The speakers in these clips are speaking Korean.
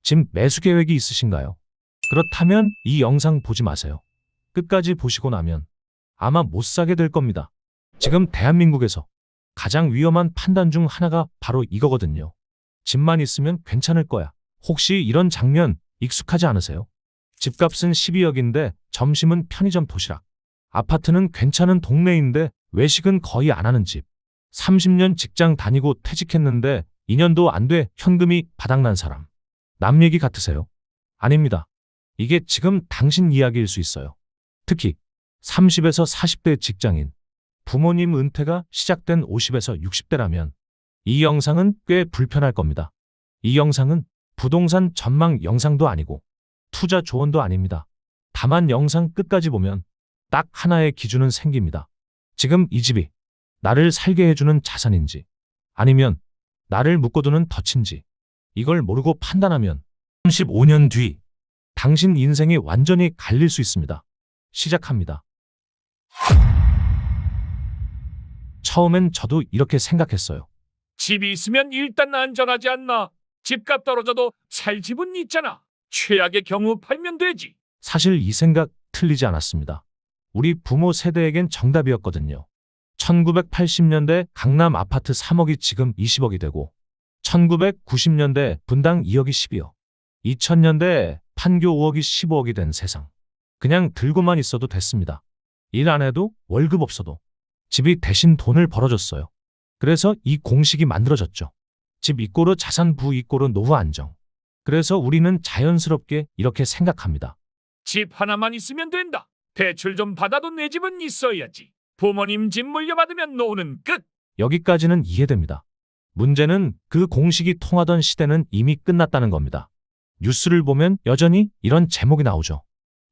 집 매수 계획이 있으신가요? 그렇다면 이 영상 보지 마세요. 끝까지 보시고 나면 아마 못 사게 될 겁니다. 지금 대한민국에서 가장 위험한 판단 중 하나가 바로 이거거든요. 집만 있으면 괜찮을 거야. 혹시 이런 장면 익숙하지 않으세요? 집값은 12억인데 점심은 편의점 도시락. 아파트는 괜찮은 동네인데 외식은 거의 안 하는 집. 30년 직장 다니고 퇴직했는데 2년도 안 돼 현금이 바닥난 사람. 남 얘기 같으세요? 아닙니다. 이게 지금 당신 이야기일 수 있어요. 특히 30에서 40대 직장인, 부모님 은퇴가 시작된 50에서 60대라면 이 영상은 꽤 불편할 겁니다. 이 영상은 부동산 전망 영상도 아니고 투자 조언도 아닙니다. 다만 영상 끝까지 보면 딱 하나의 기준은 생깁니다. 지금 이 집이 나를 살게 해주는 자산인지 아니면 나를 묶어두는 덫인지 이걸 모르고 판단하면 35년 뒤 당신 인생이 완전히 갈릴 수 있습니다. 시작합니다. 처음엔 저도 이렇게 생각했어요. 집이 있으면 일단 안전하지 않나? 집값 떨어져도 살 집은 있잖아. 최악의 경우 팔면 되지. 사실 이 생각 틀리지 않았습니다. 우리 부모 세대에겐 정답이었거든요. 1980년대 강남 아파트 3억이 지금 20억이 되고 1990년대 분당 2억이 12억, 2000년대 판교 5억이 15억이 된 세상. 그냥 들고만 있어도 됐습니다. 일 안 해도 월급 없어도 집이 대신 돈을 벌어줬어요. 그래서 이 공식이 만들어졌죠. 집 이꼬르 자산 부 이꼬르 노후 안정. 그래서 우리는 자연스럽게 이렇게 생각합니다. 집 하나만 있으면 된다. 대출 좀 받아도 내 집은 있어야지. 부모님 집 물려받으면 노후는 끝. 여기까지는 이해됩니다. 문제는 그 공식이 통하던 시대는 이미 끝났다는 겁니다. 뉴스를 보면 여전히 이런 제목이 나오죠.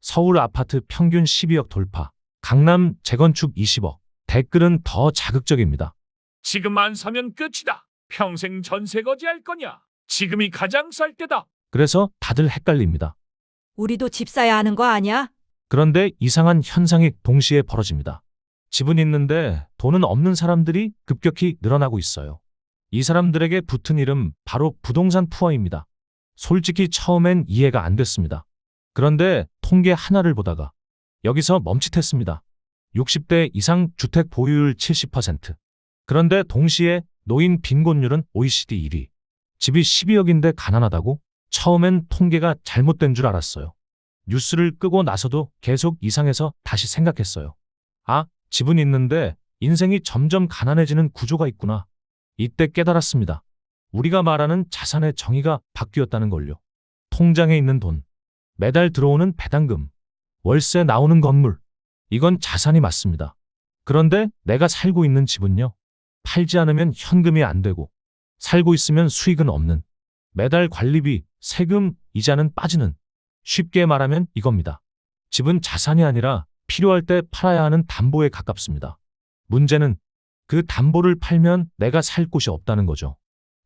서울 아파트 평균 12억 돌파, 강남 재건축 20억. 댓글은 더 자극적입니다. 지금 안 사면 끝이다. 평생 전세 거지할 거냐? 지금이 가장 쌀 때다. 그래서 다들 헷갈립니다. 우리도 집 사야 하는 거 아니야? 그런데 이상한 현상이 동시에 벌어집니다. 집은 있는데 돈은 없는 사람들이 급격히 늘어나고 있어요. 이 사람들에게 붙은 이름 바로 부동산 푸어입니다. 솔직히 처음엔 이해가 안 됐습니다. 그런데 통계 하나를 보다가 여기서 멈칫했습니다. 60대 이상 주택 보유율 70%. 그런데 동시에 노인 빈곤율은 OECD 1위. 집이 12억인데 가난하다고? 처음엔 통계가 잘못된 줄 알았어요. 뉴스를 끄고 나서도 계속 이상해서 다시 생각했어요. 아, 집은 있는데 인생이 점점 가난해지는 구조가 있구나. 이때 깨달았습니다. 우리가 말하는 자산의 정의가 바뀌었다는 걸요. 통장에 있는 돈, 매달 들어오는 배당금, 월세 나오는 건물. 이건 자산이 맞습니다. 그런데 내가 살고 있는 집은요. 팔지 않으면 현금이 안 되고 살고 있으면 수익은 없는, 매달 관리비, 세금, 이자는 빠지는, 쉽게 말하면 이겁니다. 집은 자산이 아니라 필요할 때 팔아야 하는 담보에 가깝습니다. 문제는 그 담보를 팔면 내가 살 곳이 없다는 거죠.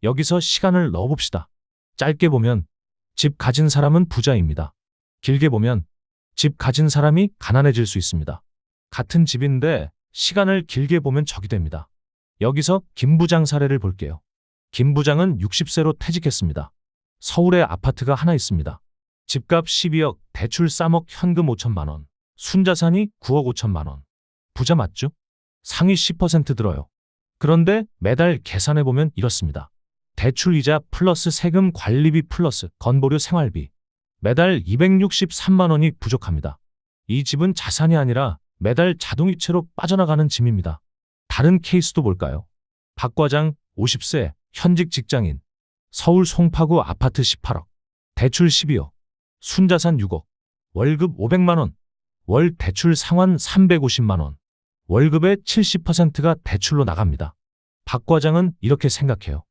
여기서 시간을 넣어봅시다. 짧게 보면 집 가진 사람은 부자입니다. 길게 보면 집 가진 사람이 가난해질 수 있습니다. 같은 집인데 시간을 길게 보면 적이 됩니다. 여기서 김 부장 사례를 볼게요. 김 부장은 60세로 퇴직했습니다. 서울에 아파트가 하나 있습니다. 집값 12억, 대출 3억, 현금 5천만 원, 순자산이 9억 5천만 원. 부자 맞죠? 상위 10% 들어요. 그런데 매달 계산해보면 이렇습니다. 대출 이자 플러스 세금 관리비 플러스 건보료 생활비. 매달 263만 원이 부족합니다. 이 집은 자산이 아니라 매달 자동이체로 빠져나가는 짐입니다. 다른 케이스도 볼까요? 박 과장 50세 현직 직장인, 서울 송파구 아파트 18억, 대출 12억, 순자산 6억, 월급 500만 원, 월 대출 상환 350만 원, 월급의 70%가 대출로 나갑니다. 박 과장은 이렇게 생각해요.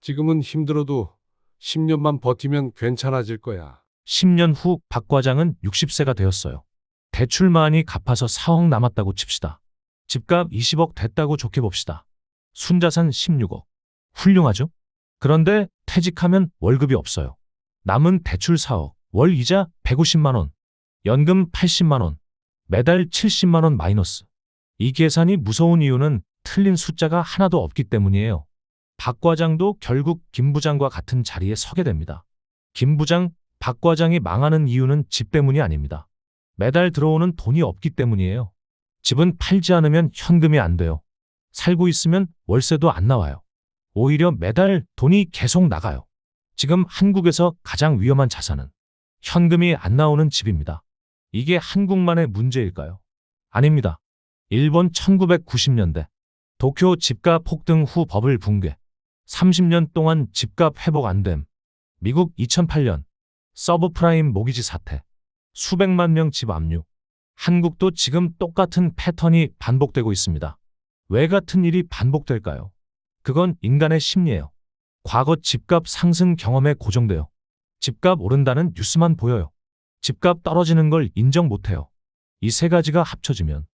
지금은 힘들어도 10년만 버티면 괜찮아질 거야. 10년 후 박 과장은 60세가 되었어요. 대출 많이 갚아서 4억 남았다고 칩시다. 집값 20억 됐다고 좋게 봅시다. 순자산 16억. 훌륭하죠? 그런데 퇴직하면 월급이 없어요. 남은 대출 4억, 월 이자 150만 원, 연금 80만 원, 매달 70만 원 마이너스. 이 계산이 무서운 이유는 틀린 숫자가 하나도 없기 때문이에요. 박 과장도 결국 김 부장과 같은 자리에 서게 됩니다. 김 부장, 박 과장이 망하는 이유는 집 때문이 아닙니다. 매달 들어오는 돈이 없기 때문이에요. 집은 팔지 않으면 현금이 안 돼요. 살고 있으면 월세도 안 나와요. 오히려 매달 돈이 계속 나가요. 지금 한국에서 가장 위험한 자산은 현금이 안 나오는 집입니다. 이게 한국만의 문제일까요? 아닙니다. 일본 1990년대 도쿄 집값 폭등 후 버블 붕괴, 30년 동안 집값 회복 안 됨. 미국 2008년 서브프라임 모기지 사태, 수백만 명 집 압류. 한국도 지금 똑같은 패턴이 반복되고 있습니다. 왜 같은 일이 반복될까요? 그건 인간의 심리예요. 과거 집값 상승 경험에 고정돼요. 집값 오른다는 뉴스만 보여요. 집값 떨어지는 걸 인정 못해요. 이 세 가지가 합쳐지면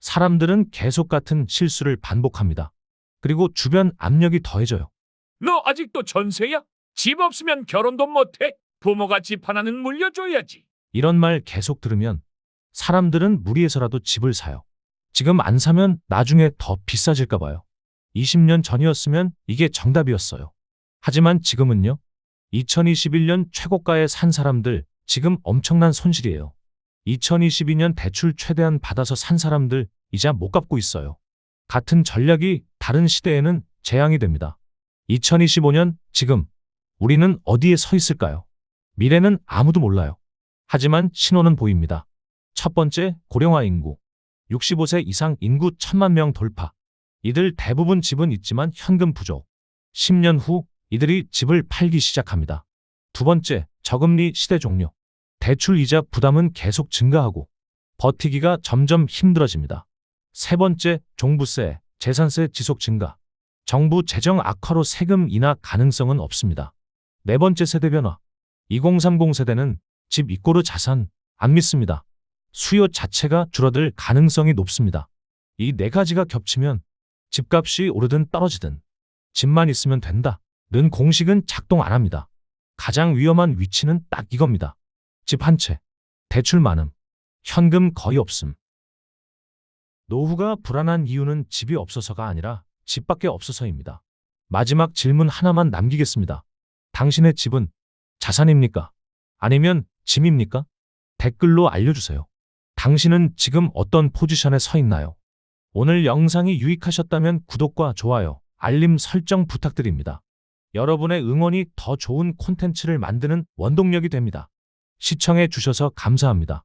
사람들은 계속 같은 실수를 반복합니다. 그리고 주변 압력이 더해져요. 너 아직도 전세야? 집 없으면 결혼도 못해? 부모가 집 하나는 물려줘야지. 이런 말 계속 들으면 사람들은 무리해서라도 집을 사요. 지금 안 사면 나중에 더 비싸질까 봐요. 20년 전이었으면 이게 정답이었어요. 하지만 지금은요? 2021년 최고가에 산 사람들 지금 엄청난 손실이에요. 2022년 대출 최대한 받아서 산 사람들 이자 못 갚고 있어요. 같은 전략이 다른 시대에는 재앙이 됩니다. 2025년 지금 우리는 어디에 서 있을까요? 미래는 아무도 몰라요. 하지만 신호는 보입니다. 첫 번째, 고령화 인구. 65세 이상 인구 1,000만 명 돌파. 이들 대부분 집은 있지만 현금 부족. 10년 후 이들이 집을 팔기 시작합니다. 두 번째, 저금리 시대 종료. 대출 이자 부담은 계속 증가하고 버티기가 점점 힘들어집니다. 세 번째, 종부세, 재산세 지속 증가. 정부 재정 악화로 세금 인하 가능성은 없습니다. 네 번째, 세대 변화. 2030 세대는 집 이꼬르 자산 안 믿습니다. 수요 자체가 줄어들 가능성이 높습니다. 이 네 가지가 겹치면 집값이 오르든 떨어지든 집만 있으면 된다는 공식은 작동 안 합니다. 가장 위험한 위치는 딱 이겁니다. 집 한 채, 대출 많음, 현금 거의 없음. 노후가 불안한 이유는 집이 없어서가 아니라 집밖에 없어서입니다. 마지막 질문 하나만 남기겠습니다. 당신의 집은 자산입니까? 아니면 짐입니까? 댓글로 알려주세요. 당신은 지금 어떤 포지션에 서 있나요? 오늘 영상이 유익하셨다면 구독과 좋아요, 알림 설정 부탁드립니다. 여러분의 응원이 더 좋은 콘텐츠를 만드는 원동력이 됩니다. 시청해 주셔서 감사합니다.